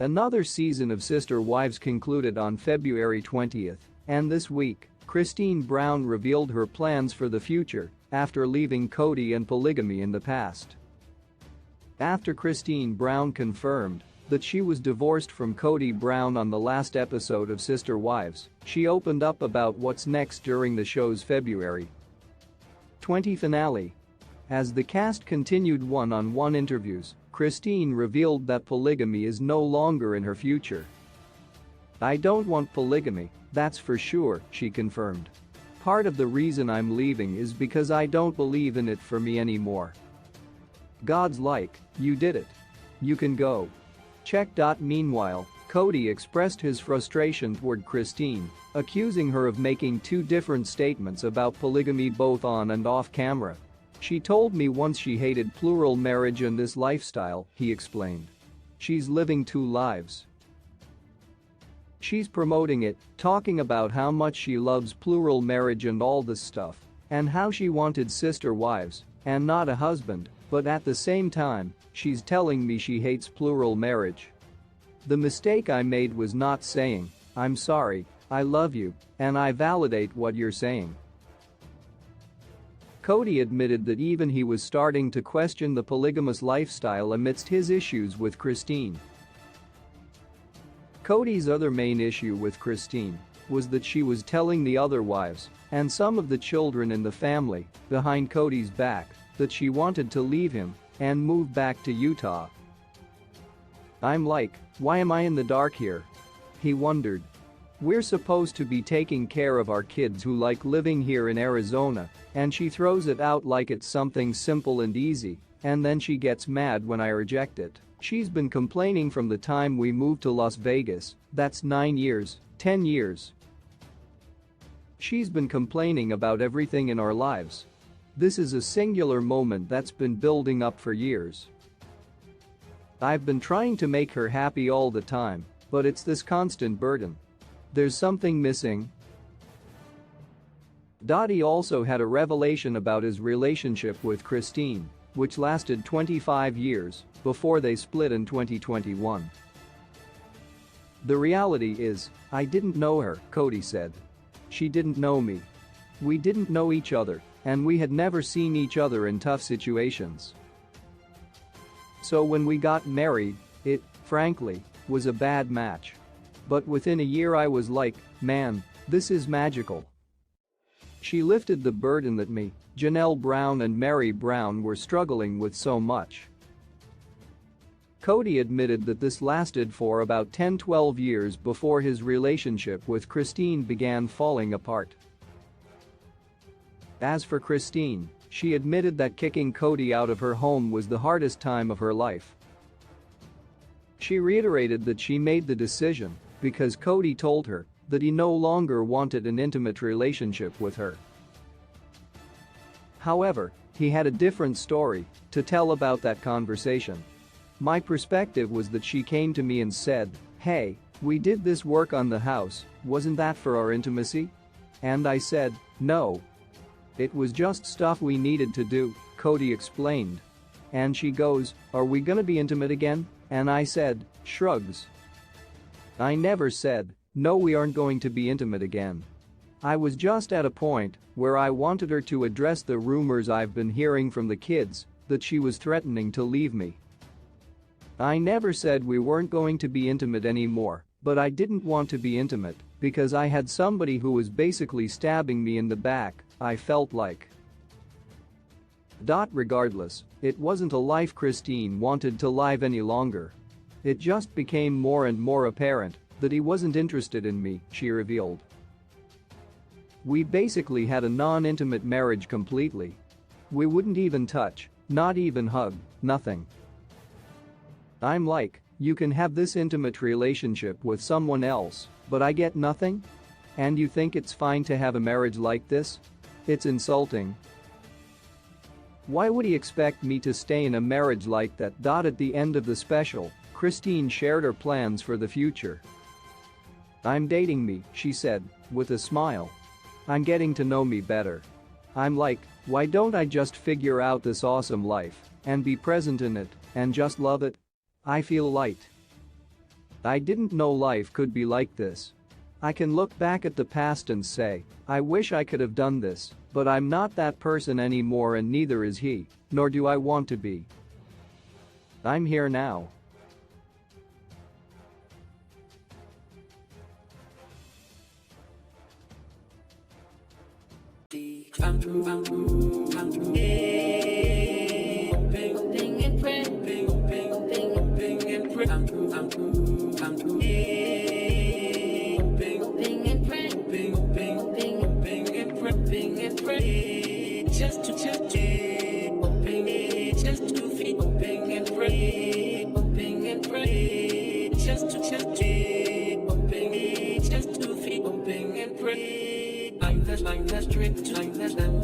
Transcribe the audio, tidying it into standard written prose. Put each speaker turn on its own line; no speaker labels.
Another season of Sister Wives concluded on February 20th, and this week, Christine Brown revealed her plans for the future after leaving Kody and polygamy in the past. After Christine Brown confirmed that she was divorced from Kody Brown on the last episode of Sister Wives, she opened up about what's next during the show's February 20 finale. As the cast continued one-on-one interviews, Christine revealed that polygamy is no longer in her future. "I don't want polygamy, that's for sure," she confirmed. "Part of the reason I'm leaving is because I don't believe in it for me anymore. God's like, you did it. You can go." Meanwhile, Kody expressed his frustration toward Christine, accusing her of making two different statements about polygamy both on and off camera. "She told me once she hated plural marriage and this lifestyle," he explained. "She's living two lives. She's promoting it, talking about how much she loves plural marriage and all this stuff, and how she wanted sister wives and not a husband, but at the same time, she's telling me she hates plural marriage. The mistake I made was not saying, 'I'm sorry, I love you, and I validate what you're saying.'" Kody admitted that even he was starting to question the polygamous lifestyle amidst his issues with Christine. Kody's other main issue with Christine was that she was telling the other wives and some of the children in the family behind Kody's back that she wanted to leave him and move back to Utah. "I'm like, why am I in the dark here?" he wondered. "We're supposed to be taking care of our kids who like living here in Arizona, and she throws it out like it's something simple and easy, and then she gets mad when I reject it. She's been complaining from the time we moved to Las Vegas, that's 9 years, 10 years. She's been complaining about everything in our lives. This is a singular moment that's been building up for years. I've been trying to make her happy all the time, but it's this constant burden. There's something missing." He also had a revelation about his relationship with Christine, which lasted 25 years before they split in 2021. "The reality is, I didn't know her," Kody said. "She didn't know me. We didn't know each other, and we had never seen each other in tough situations. So when we got married, it, frankly, was a bad match. But within a year I was like, man, this is magical." She lifted the burden that me, Janelle Brown and Mary Brown were struggling with so much. Kody admitted that this lasted for about 10-12 years before his relationship with Christine began falling apart. As for Christine, she admitted that kicking Kody out of her home was the hardest time of her life. She reiterated that she made the decision because Kody told her that he no longer wanted an intimate relationship with her. However, he had a different story to tell about that conversation. "My perspective was that she came to me and said, 'Hey, we did this work on the house, wasn't that for our intimacy?' And I said, 'No. It was just stuff we needed to do,'" Kody explained. "And she goes, 'Are we gonna be intimate again?' And I said, shrugs. I never said, 'No, we aren't going to be intimate again.' I was just at a point where I wanted her to address the rumors I've been hearing from the kids that she was threatening to leave me. I never said we weren't going to be intimate anymore, but I didn't want to be intimate because I had somebody who was basically stabbing me in the back, I felt like." Regardless, it wasn't a life Christine wanted to live any longer. "It just became more and more apparent that he wasn't interested in me," she revealed. "We basically had a non-intimate marriage completely. We wouldn't even touch, not even hug, nothing. I'm like, you can have this intimate relationship with someone else, but I get nothing? And you think it's fine to have a marriage like this? It's insulting. Why would he expect me to stay in a marriage like that?" At the end of the special, Christine shared her plans for the future. "I'm dating me," she said, with a smile. "I'm getting to know me better. I'm like, why don't I just figure out this awesome life and be present in it and just love it? I feel light." I didn't know life could be like this. I can look back at the past and say, I wish I could have done this, but I'm not that person anymore and neither is he, nor do I want to be. I'm here now.
I'm less strict, I'm less than